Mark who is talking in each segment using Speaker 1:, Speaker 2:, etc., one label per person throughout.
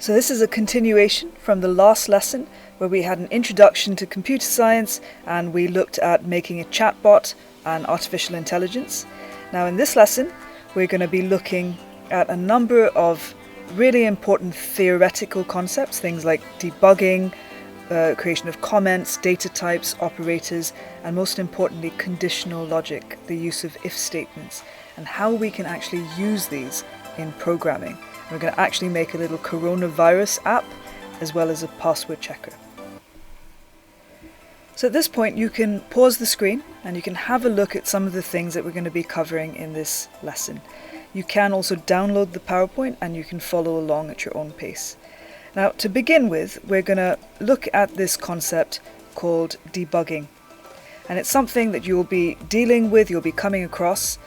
Speaker 1: So this is a continuation from the last lesson where we had an introduction to computer science and we looked at making a chatbot and artificial intelligence. Now in this lesson we're going to be looking at a number of really important theoretical concepts, things like debugging, creation of comments, data types, operators, and most importantly conditional logic, the use of if statements, and how we can actually use these in programming. We're going to actually make a little coronavirus app as well as a password checker. So at this point you can pause the screen and you can have a look at some of the things that we're going to be covering in this lesson. You can also download the PowerPoint and you can follow along at your own pace. Now to begin with, we're going to look at this concept called debugging. And it's something that you'll be dealing with, you'll be coming across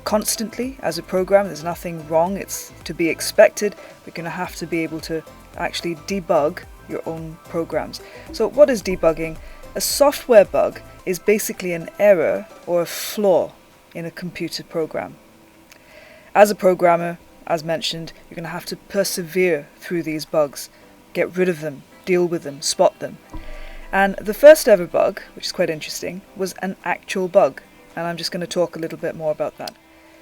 Speaker 1: constantly as a program. There's nothing wrong, it's to be expected. We're going to have to be able to actually debug your own programs. So what is debugging? A software bug is basically an error or a flaw in a computer program. As a programmer, as mentioned, you're going to have to persevere through these bugs, get rid of them, deal with them, spot them. And the first ever bug, which is quite interesting, was an actual bug. And I'm just going to talk a little bit more about that.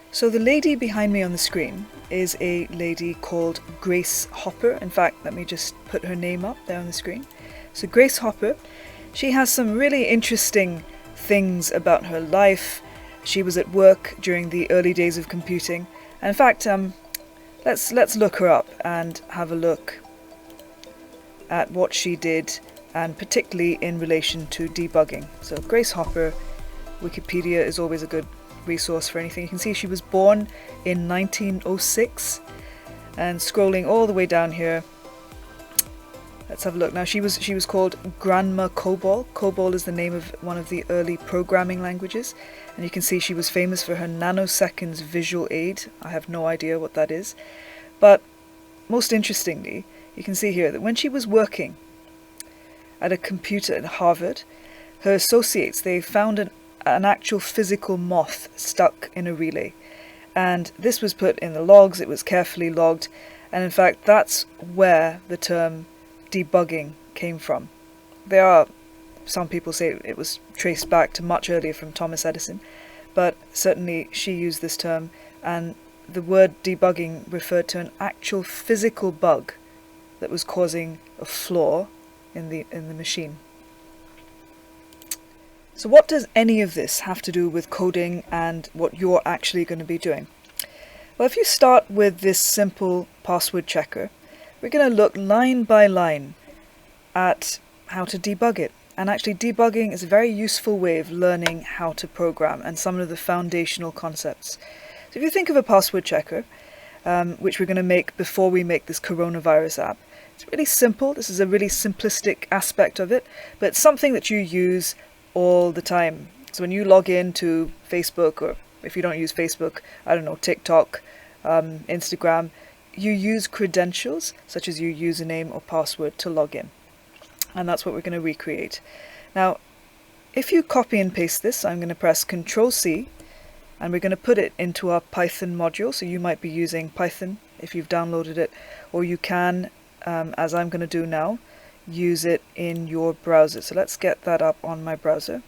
Speaker 1: So the lady behind me on the screen is a lady called Grace Hopper. In fact, let me just put her name up there on the screen. So Grace Hopper, she has some really interesting things about her life. She was at work during the early days of computing. And in fact, let's look her up and have a look at what she did, and particularly in relation to debugging. So Grace Hopper, Wikipedia is always a good resource for anything. You can see she was born in 1906, and scrolling all the way down here, let's have a look. Now she was called Grandma COBOL. COBOL is the name of one of the early programming languages, and you can see she was famous for her nanoseconds visual aid. I have no idea what that is, but most interestingly, you can see here that when she was working at a computer at Harvard, her associates, they found an actual physical moth stuck in a relay, and this was put in the logs. It was carefully logged, and in fact that's where the term debugging came from. Some people say it was traced back to much earlier from Thomas Edison, but certainly she used this term, and the word debugging referred to an actual physical bug that was causing a flaw in the machine. So what does any of this have to do with coding and what you're actually going to be doing? Well, if you start with this simple password checker, we're going to look line by line at how to debug it. And actually debugging is a very useful way of learning how to program and some of the foundational concepts. So if you think of a password checker, which we're going to make before we make this coronavirus app, it's really simple. This is a really simplistic aspect of it, but it's something that you use all the time. So when you log in to Facebook, or if you don't use Facebook, I don't know, TikTok, Instagram, you use credentials such as your username or password to log in. And that's what we're going to recreate. Now, if you copy and paste this, I'm going to press Ctrl+C, and we're going to put it into our Python module. So you might be using Python if you've downloaded it, or you can, as I'm going to do now, use it in your browser. So let's get that up on my browser.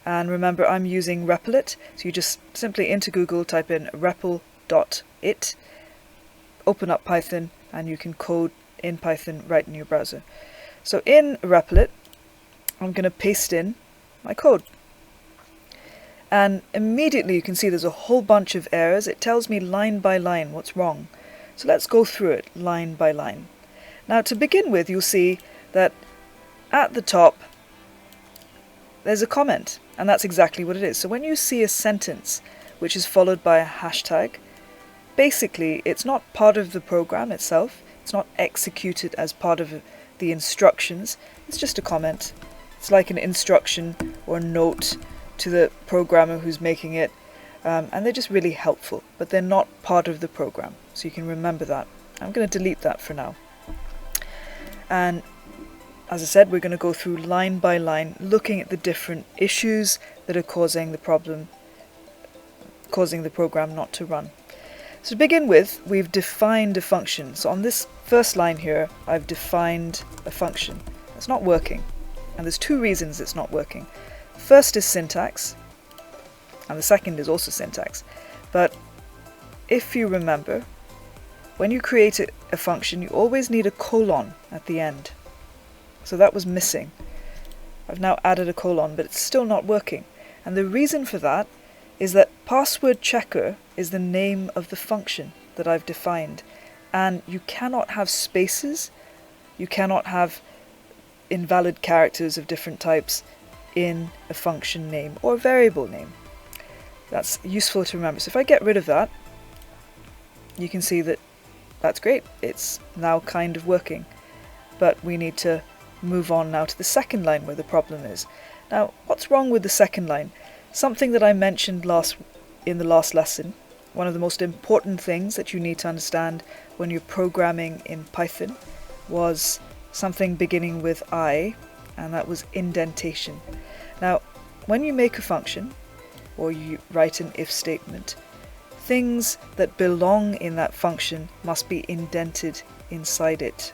Speaker 1: And remember, I'm using Replit, so you just simply into Google type in repl.it, open up Python, and you can code in Python right in your browser. So in Replit, I'm going to paste in my code. And immediately you can see there's a whole bunch of errors. It tells me line by line what's wrong. So let's go through it line by line. Now to begin with, you'll see that at the top there's a comment, and that's exactly what it is. So when you see a sentence which is followed by a hashtag, basically it's not part of the program itself, it's not executed as part of the instructions, it's just a comment. It's like an instruction or a note to the programmer who's making it, and they're just really helpful, but they're not part of the program, so you can remember that. I'm going to delete that for now. And as I said, we're going to go through line by line, looking at the different issues that are causing the program not to run. So to begin with, we've defined a function. So on this first line here, I've defined a function. It's not working, and there's two reasons it's not working. First is syntax, and the second is also syntax. But if you remember, when you create a function, you always need a colon at the end. So that was missing. I've now added a colon, but it's still not working. And the reason for that is that password checker is the name of the function that I've defined. And you cannot have spaces, you cannot have invalid characters of different types in a function name or variable name. That's useful to remember. So if I get rid of that, you can see that that's great. It's now kind of working. But we need to move on now to the second line where the problem is. Now, what's wrong with the second line? Something that I mentioned in the last lesson, one of the most important things that you need to understand when you're programming in Python was something beginning with I, and that was indentation. Now, when you make a function, or you write an if statement, things that belong in that function must be indented inside it.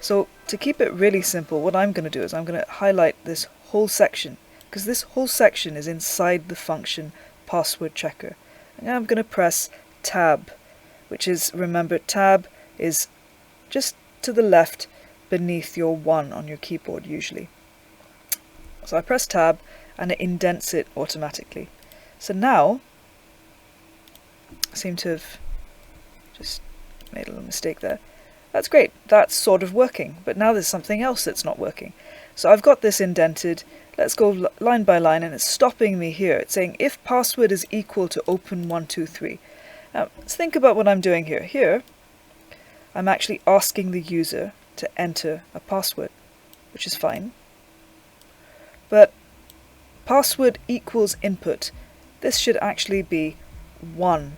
Speaker 1: So to keep it really simple, what I'm going to do is I'm going to highlight this whole section, because this whole section is inside the function password checker. And I'm going to press tab, which is, remember, tab is just to the left beneath your 1 on your keyboard usually. So I press tab and it indents it automatically. So now, I seem to have just made a little mistake there. That's great, that's sort of working, but now there's something else that's not working. So I've got this indented, let's go line by line, and it's stopping me here. It's saying if password is equal to open123. Now let's think about what I'm doing here. Here, I'm actually asking the user to enter a password, which is fine. But password equals input. This should actually be 1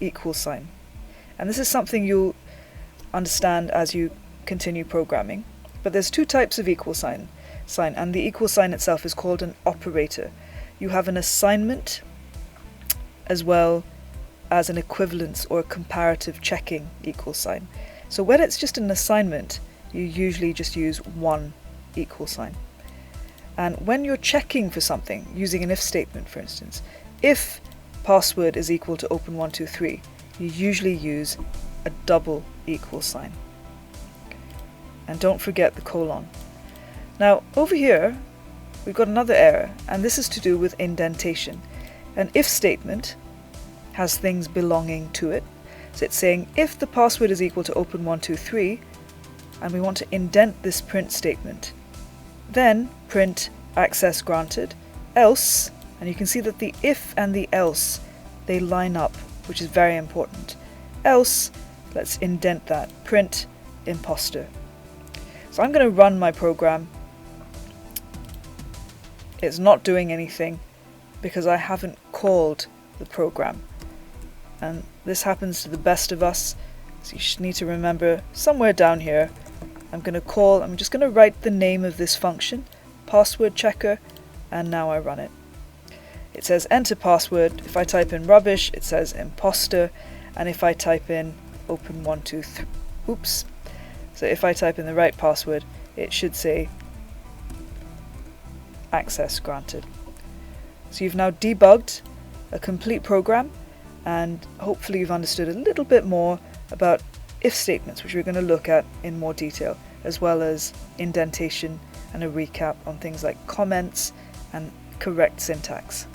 Speaker 1: equal sign. And this is something you'll understand as you continue programming. But there's two types of equal sign, and the equal sign itself is called an operator. You have an assignment as well as an equivalence or a comparative checking equal sign. So when it's just an assignment, you usually just use 1 equal sign. And when you're checking for something, using an if statement for instance, if password is equal to open123, you usually use a double equal sign. And don't forget the colon. Now over here we've got another error, and this is to do with indentation. An if statement has things belonging to it. So it's saying if the password is equal to open123, and we want to indent this print statement, then print access granted, else, and you can see that the if and the else, they line up, which is very important. Else, let's indent that, print imposter. So I'm going to run my program. It's not doing anything because I haven't called the program. And this happens to the best of us, so you should need to remember somewhere down here, I'm just going to write the name of this function, password checker, and now I run it. It says enter password. If I type in rubbish, it says imposter, and if I type in open123, oops. So if I type in the right password, it should say access granted. So you've now debugged a complete program, and hopefully you've understood a little bit more about if statements, which we're going to look at in more detail, as well as indentation and a recap on things like comments and correct syntax.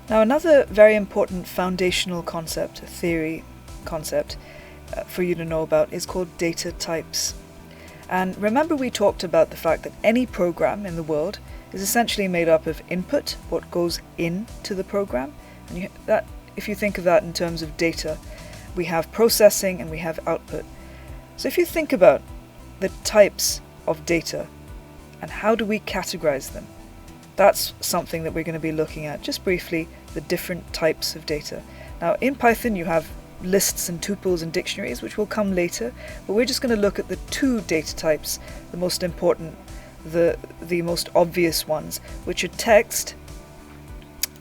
Speaker 1: Now another very important foundational concept, a theory concept for you to know about, is called data types. And remember we talked about the fact that any program in the world is essentially made up of input, what goes into the program, and if you think of that in terms of data, we have processing and we have output. So if you think about the types of data and how do we categorize them, that's something that we're going to be looking at just briefly, the different types of data. Now in Python you have lists and tuples and dictionaries, which will come later, but we're just going to look at the two data types, the most important, the most obvious ones, which are text,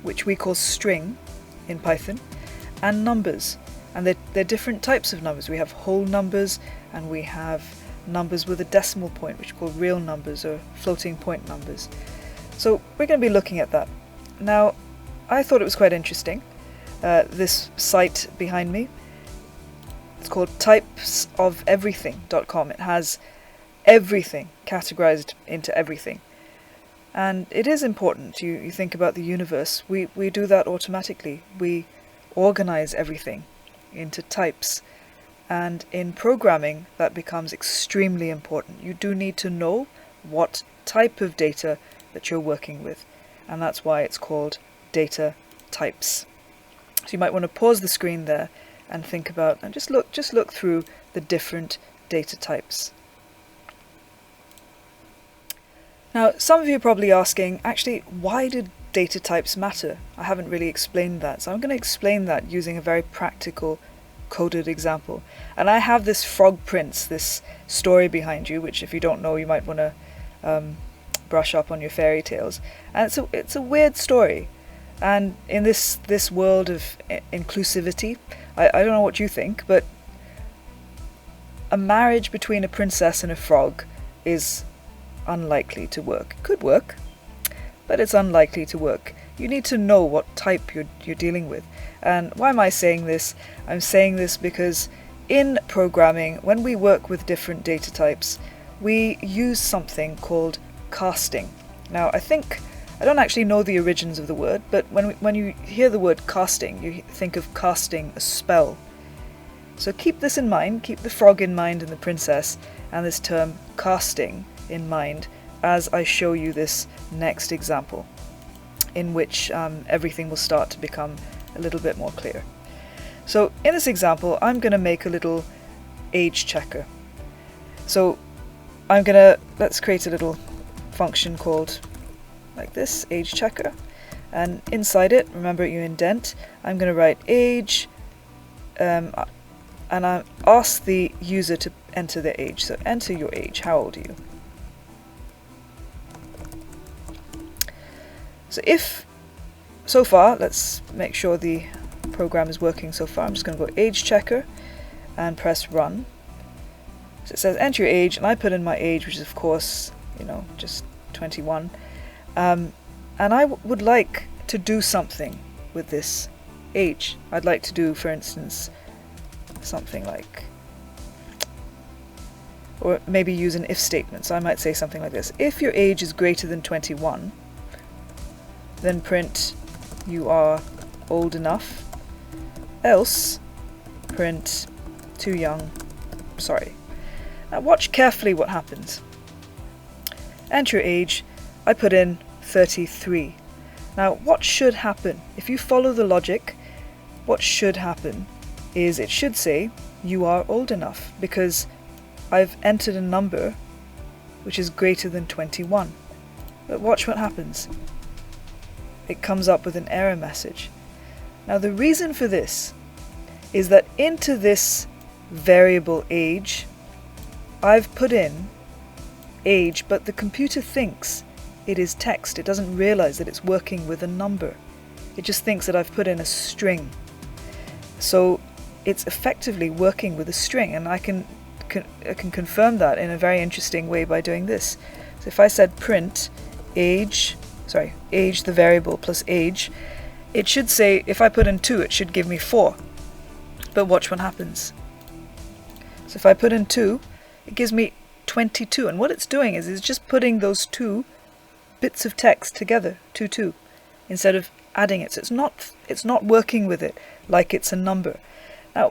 Speaker 1: which we call string, in Python, and numbers. And they're different types of numbers. We have whole numbers, and we have numbers with a decimal point, which are called real numbers or floating point numbers. So we're going to be looking at that. Now, I thought it was quite interesting. This site behind me, it's called typesofeverything.com. It has everything categorized into everything. And it is important. You think about the universe. We do that automatically. We organize everything into types. And in programming, that becomes extremely important. You do need to know what type of data that you're working with. And that's why it's called data types. So you might want to pause the screen there and think about, and just look through the different data types. Now, some of you are probably asking, actually, why did data types matter? I haven't really explained that. So I'm going to explain that using a very practical coded example. And I have this frog prince, this story behind you, which if you don't know, you might want to brush up on your fairy tales. And it's a weird story. And in this world of inclusivity, I don't know what you think, but a marriage between a princess and a frog is unlikely to work. It could work, but it's unlikely to work. You need to know what type you're dealing with. And why am I saying this? I'm saying this because in programming, when we work with different data types, we use something called casting. Now, I don't actually know the origins of the word, but when you hear the word casting, you think of casting a spell. So keep this in mind, keep the frog in mind and the princess, and this term casting in mind as I show you this next example, in which everything will start to become a little bit more clear. So in this example, I'm going to make a little age checker. So let's create a little function called like this, age checker, and inside it, remember you indent, I'm going to write age, and I ask the user to enter their age. So enter your age. How old are you? So far, let's make sure the program is working so far. I'm just going to go age checker and press run. So it says enter your age, and I put in my age, which is of course, just 21. And I would like to do something with this age. I'd like to do, for instance, something like, or maybe use an if statement. So I might say something like this. If your age is greater than 21, then print you are old enough, else print too young, sorry. Now watch carefully what happens. Enter your age, I put in 33. Now what should happen? If you follow the logic, what should happen is it should say you are old enough, because I've entered a number which is greater than 21. But watch what happens. It comes up with an error message. Now the reason for this is that into this variable age, I've put in age, but the computer thinks it is text. It doesn't realize that it's working with a number. It just thinks that I've put in a string. So it's effectively working with a string, and I can confirm that in a very interesting way by doing this. So if I said print age the variable plus age, it should say, if I put in 2, it should give me 4. But watch what happens. So if I put in 2, it gives me 22, and what it's doing is it's just putting those two bits of text together, 2, instead of adding it. So it's not working with it like it's a number. Now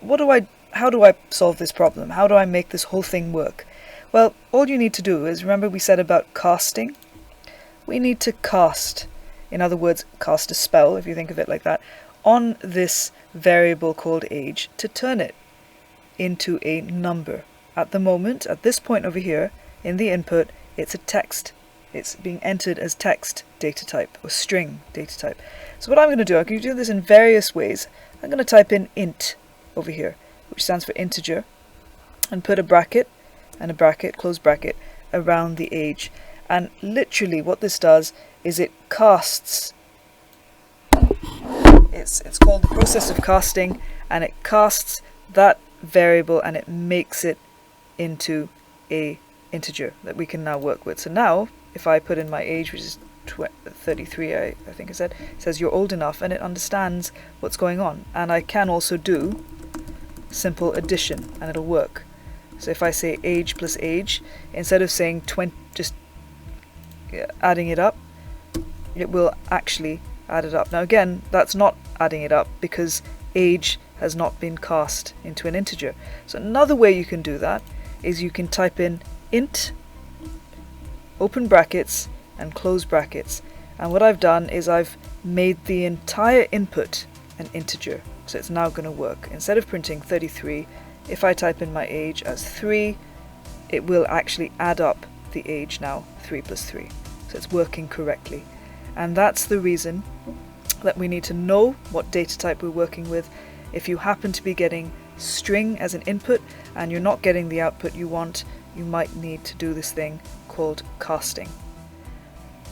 Speaker 1: how do I solve this problem? How do I make this whole thing work? Well, all you need to do is, remember we said about casting? We need to cast, in other words, cast a spell, if you think of it like that, on this variable called age to turn it into a number. At the moment, at this point over here, in the input, it's a text. It's being entered as text data type, or string data type. So what I'm going to do, I can do this in various ways. I'm going to type in int over here, which stands for integer, and put a bracket, and a bracket, close bracket, around the age. And literally what this does is it casts It's called the process of casting, and it casts that variable and it makes it into a integer that we can now work with. So now if I put in my age, which is 33, I think I said, it says you're old enough, and it understands what's going on. And I can also do simple addition and it'll work. So if I say age plus age, instead of saying 20, just adding it up, it will actually add it up. Now again, that's not adding it up because age has not been cast into an integer. So another way you can do that is you can type in int, open brackets and close brackets, and what I've done is I've made the entire input an integer, so it's now going to work. Instead of printing 33, if I type in my age as 3, it will actually add up the age now, 3 plus 3, so it's working correctly. And that's the reason that we need to know what data type we're working with. If you happen to be getting string as an input and you're not getting the output you want, you might need to do this thing called casting.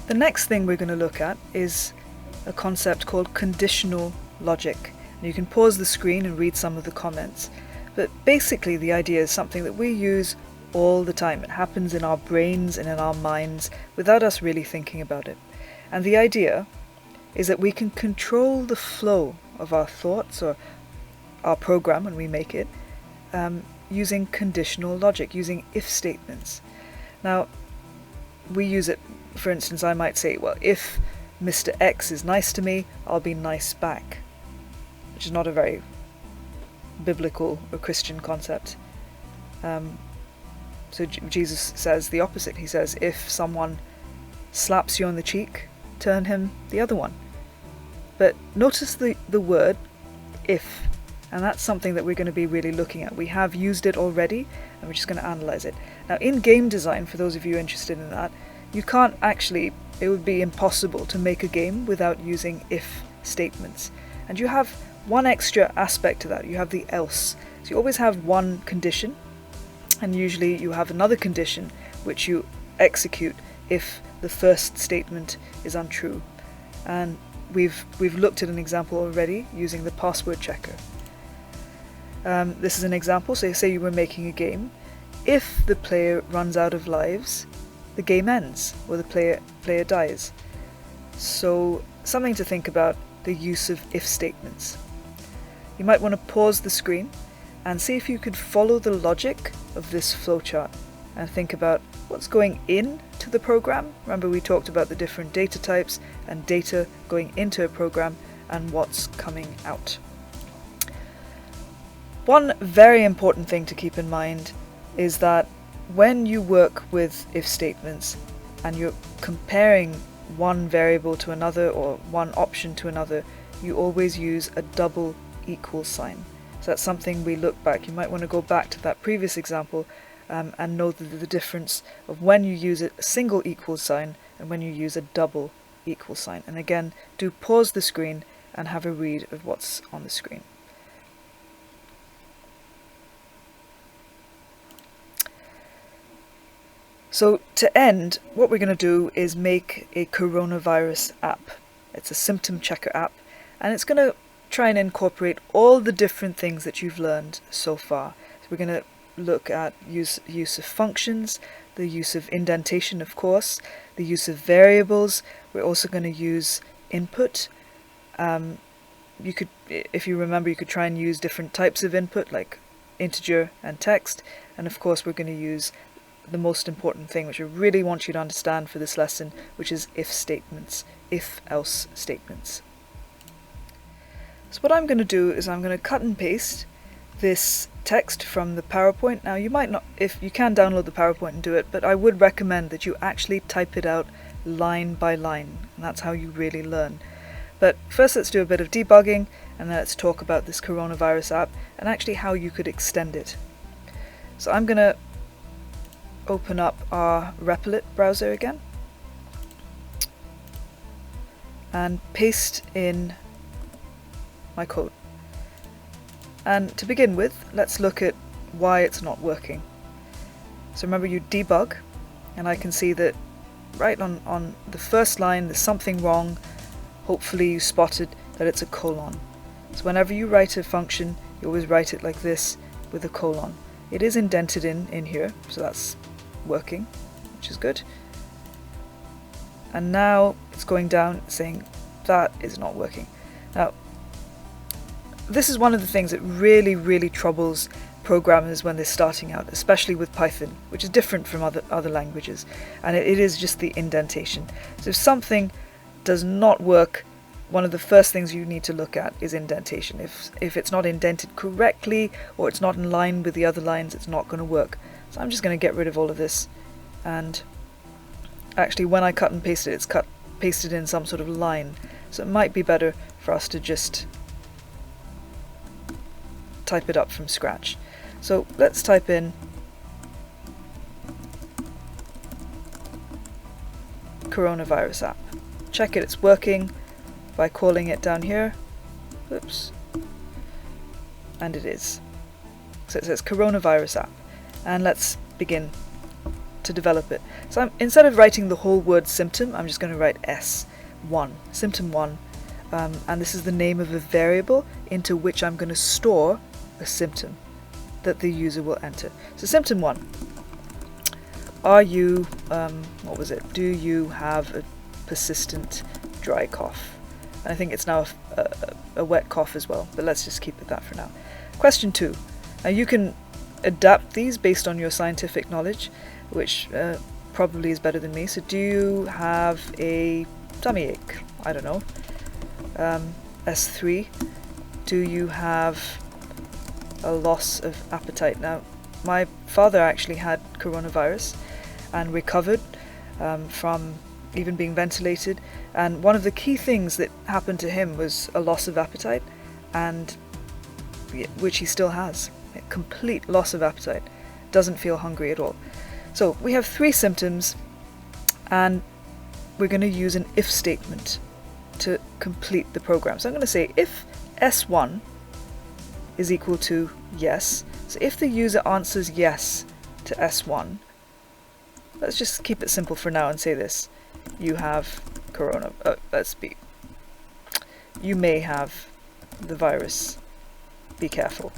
Speaker 1: The next thing we're going to look at is a concept called conditional logic. And you can pause the screen and read some of the comments. But basically the idea is something that we use all the time. It happens in our brains and in our minds without us really thinking about it. And the idea is that we can control the flow of our thoughts or our program when we make it using conditional logic, using if statements. Now, we use it, for instance, I might say, well, if Mr. X is nice to me, I'll be nice back, which is not a very biblical or Christian concept. So Jesus says the opposite. He says, if someone slaps you on the cheek, turn him the other one. But notice the word if, and that's something that we're going to be really looking at. We have used it already, and we're just going to analyze it. Now, in game design, for those of you interested in that, you can't actually, it would be impossible to make a game without using if statements. And you have one extra aspect to that. You have the else. So you always have one condition, and usually you have another condition which you execute if the first statement is untrue. And we've looked at an example already using the password checker. This is an example. So say you were making a game. If the player runs out of lives, the game ends, or the player dies. So something to think about, the use of if statements. You might want to pause the screen and see if you could follow the logic of this flowchart and think about what's going into the program. Remember, we talked about the different data types and data going into a program and what's coming out. One very important thing to keep in mind is that when you work with if statements and you're comparing one variable to another or one option to another, you always use a double equal sign. So that's something we look back. You might want to go back to that previous example and know the difference of when you use a single equal sign and when you use a double equal sign. And again, do pause the screen and have a read of what's on the screen. So to end, what we're going to do is make a coronavirus app. It's a symptom checker app, and it's going to try and incorporate all the different things that you've learned so far. So we're going to look at use of functions, the use of indentation, of course, the use of variables. We're also going to use input. You could, if you remember, you could try and use different types of input like integer and text, and of course we're going to use the most important thing, which I really want you to understand for this lesson, which is if statements, if-else statements. So what I'm going to do is I'm going to cut and paste this text from the PowerPoint. Now you might not, if you can download the PowerPoint and do it, but I would recommend that you actually type it out line by line, and that's how you really learn. But first let's do a bit of debugging, and then let's talk about this coronavirus app and actually how you could extend it. So I'm going to open up our Replit browser again and paste in my code. And to begin with, let's look at why it's not working. So remember, you debug, and I can see that right on the first line there's something wrong. Hopefully you spotted that it's a colon. So whenever you write a function, you always write it like this with a colon. It is indented in here, so that's working, which is good. And now it's going down saying that is not working. Now, this is one of the things that really troubles programmers when they're starting out, especially with Python, which is different from other languages, and it is just the indentation. So if something does not work, one of the first things you need to look at is indentation. If it's not indented correctly, or it's not in line with the other lines, it's not going to work. So I'm just going to get rid of all of this, and actually when I cut and paste it, it's pasted in some sort of line, so it might be better for us to just type it up from scratch. So let's type in coronavirus app. Check it's working by calling it down here. Oops. And it is. So it says coronavirus app. And let's begin to develop it. So instead of writing the whole word symptom, I'm just going to write S1, symptom 1. And this is the name of a variable into which I'm going to store a symptom that the user will enter. So symptom 1. Are you, what was it? Do you have a persistent dry cough? And I think it's now a wet cough as well, but let's just keep it that for now. Question 2. Now you can adapt these based on your scientific knowledge, which probably is better than me. So do you have a tummy ache? I don't know. S3. Do you have a loss of appetite? Now, my father actually had coronavirus and recovered from even being ventilated, and one of the key things that happened to him was a loss of appetite, and which he still has. A complete loss of appetite. Doesn't feel hungry at all. So we have 3 symptoms, and we're going to use an if statement to complete the program. So I'm going to say if S1 is equal to yes. So if the user answers yes to S1, let's just keep it simple for now and say this. You have corona, you may have the virus, be careful,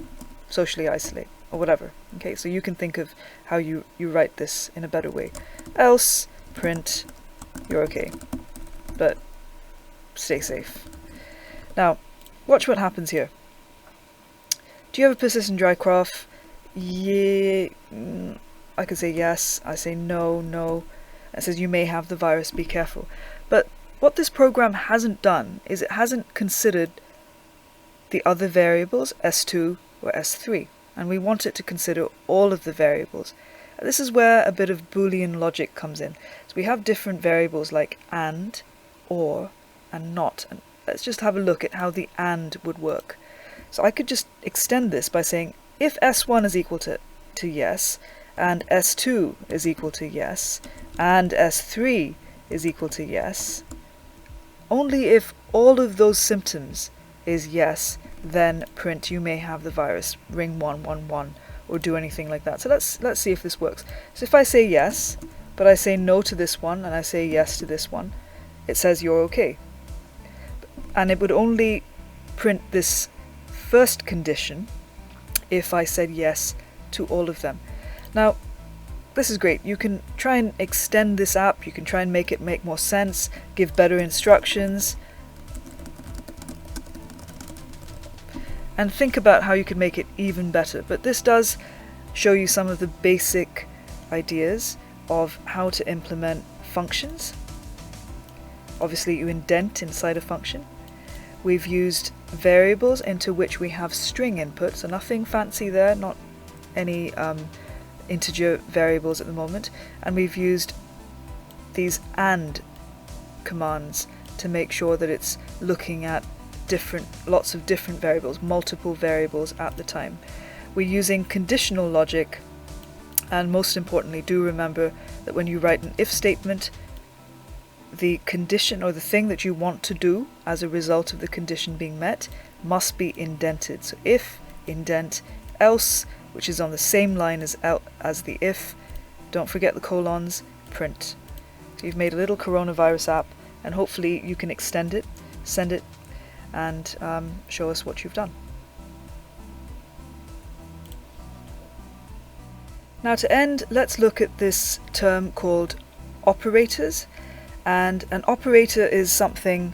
Speaker 1: socially isolate, or whatever. Okay, so you can think of how you write this in a better way. Else, print, you're okay, but stay safe. Now, watch what happens here. Do you have a persistent dry cough? Yeah, I could say yes. I say no, no. It says you may have the virus, be careful. But what this program hasn't done is it hasn't considered the other variables, S2 or S3. And we want it to consider all of the variables. This is where a bit of Boolean logic comes in. So we have different variables like and, or, and not. And let's just have a look at how the and would work. So I could just extend this by saying if S1 is equal to yes, and S2 is equal to yes, and S3 is equal to yes, only if all of those symptoms is yes, then print you may have the virus, ring 111, or do anything like that. So let's see if this works. So if I say yes, but I say no to this one, and I say yes to this one, it says you're okay. And it would only print this first condition if I said yes to all of them. Now, this is great. You can try and extend this app, you can try and make it make more sense, give better instructions, and think about how you can make it even better. But this does show you some of the basic ideas of how to implement functions. Obviously, you indent inside a function. We've used variables into which we have string input, so nothing fancy there, not any integer variables at the moment. And we've used these AND commands to make sure that it's looking at lots of different variables, multiple variables at the time. We're using conditional logic, and most importantly, do remember that when you write an if statement, the condition or the thing that you want to do as a result of the condition being met must be indented. So if, indent, else, which is on the same line as the if, don't forget the colons, print. So you've made a little coronavirus app, and hopefully you can extend it, send it, and show us what you've done. Now to end, let's look at this term called operators. And an operator is something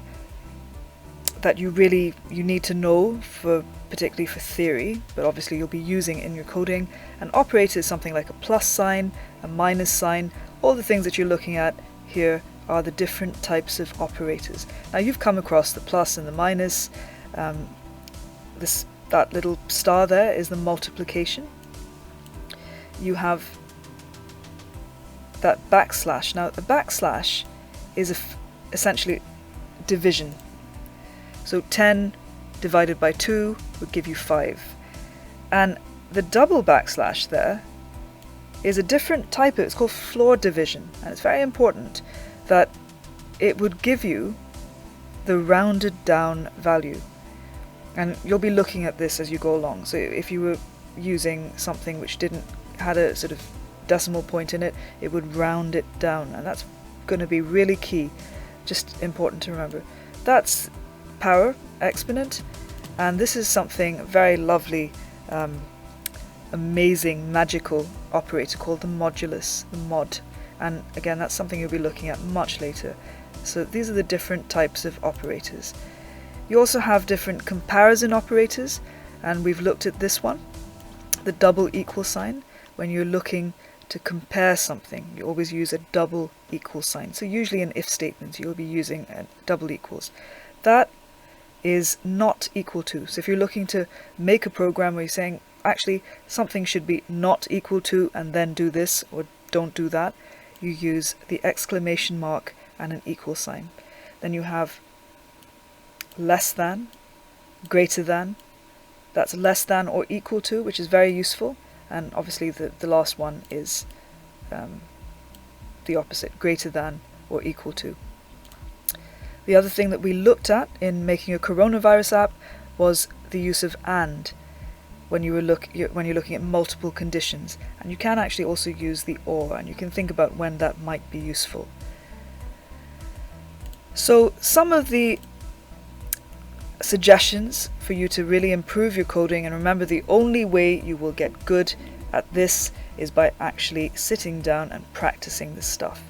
Speaker 1: that you need to know, particularly for theory, but obviously you'll be using it in your coding. An operator is something like a plus sign, a minus sign. All the things that you're looking at here are the different types of operators. Now you've come across the plus and the minus. That little star there is the multiplication. You have that backslash. Now a backslash is essentially division. So 10 divided by 2 would give you 5. And the double backslash there is a different type of, it's called floor division. And it's very important that it would give you the rounded down value. And you'll be looking at this as you go along. So if you were using something which had a sort of decimal point in it, it would round it down. And that's going to be really key, just important to remember. That's power, exponent, and this is something very lovely, amazing, magical operator called the modulus, the mod. And again, that's something you'll be looking at much later. So these are the different types of operators. You also have different comparison operators, and we've looked at this one, the double equal sign. When you're looking to compare something, you always use a double equal sign. So usually in if statements, you'll be using a double equals. That is not equal to. So if you're looking to make a program where you're saying, actually, something should be not equal to, and then do this, or don't do that, you use the exclamation mark and an equal sign. Then you have less than, greater than. That's less than or equal to, which is very useful. And obviously the last one is the opposite, greater than or equal to. The other thing that we looked at in making a coronavirus app was the use of and when you're looking at multiple conditions. And you can actually also use the or, and you can think about when that might be useful. So some of the suggestions for you to really improve your coding, and remember, the only way you will get good at this is by actually sitting down and practicing this stuff,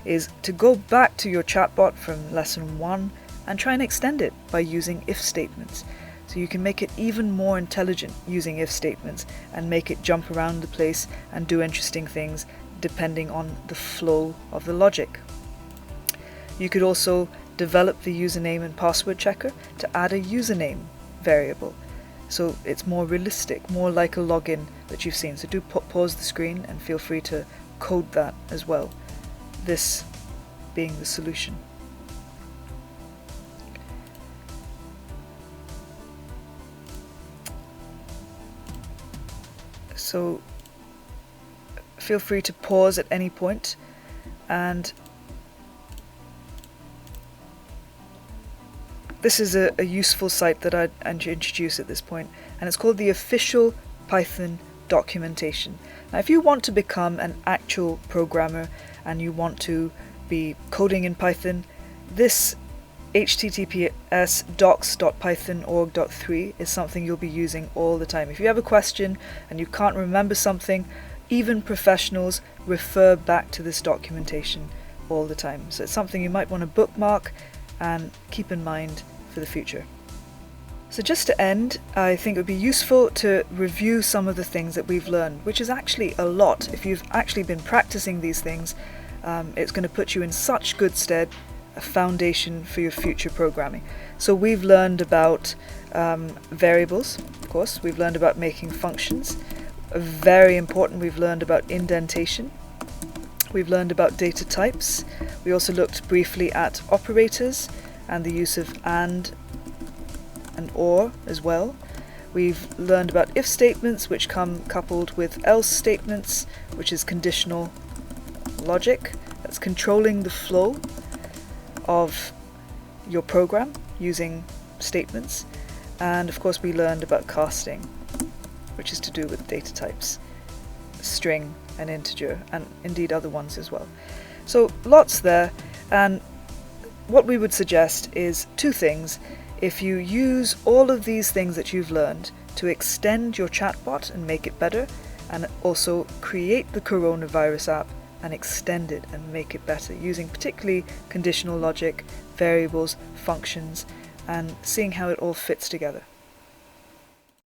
Speaker 1: is to go back to your chatbot from lesson 1 and try and extend it by using if statements. So you can make it even more intelligent using if statements and make it jump around the place and do interesting things depending on the flow of the logic. You could also develop the username and password checker to add a username variable, so it's more realistic, more like a login that you've seen. So do pause the screen and feel free to code that as well, this being the solution. So feel free to pause at any point, and this is a useful site that I'd introduce at this point, and it's called the Official Python Documentation. Now if you want to become an actual programmer and you want to be coding in Python, this https docs.python.org.3 is something you'll be using all the time. If you have a question and you can't remember something, even professionals refer back to this documentation all the time. So it's something you might want to bookmark and keep in mind for the future. So just to end, I think it would be useful to review some of the things that we've learned, which is actually a lot. If you've actually been practicing these things, it's going to put you in such good stead, a foundation for your future programming. So we've learned about variables, of course. We've learned about making functions. Very important, we've learned about indentation. We've learned about data types. We also looked briefly at operators and the use of and or as well. We've learned about if statements, which come coupled with else statements, which is conditional logic. That's controlling the flow of your program using statements. And of course we learned about casting, which is to do with data types, string and integer, and indeed other ones as well. So lots there, and what we would suggest is two things. if you use all of these things that you've learned to extend your chatbot and make it better, and also create the coronavirus app and extend it and make it better, using particularly conditional logic, variables, functions, and seeing how it all fits together.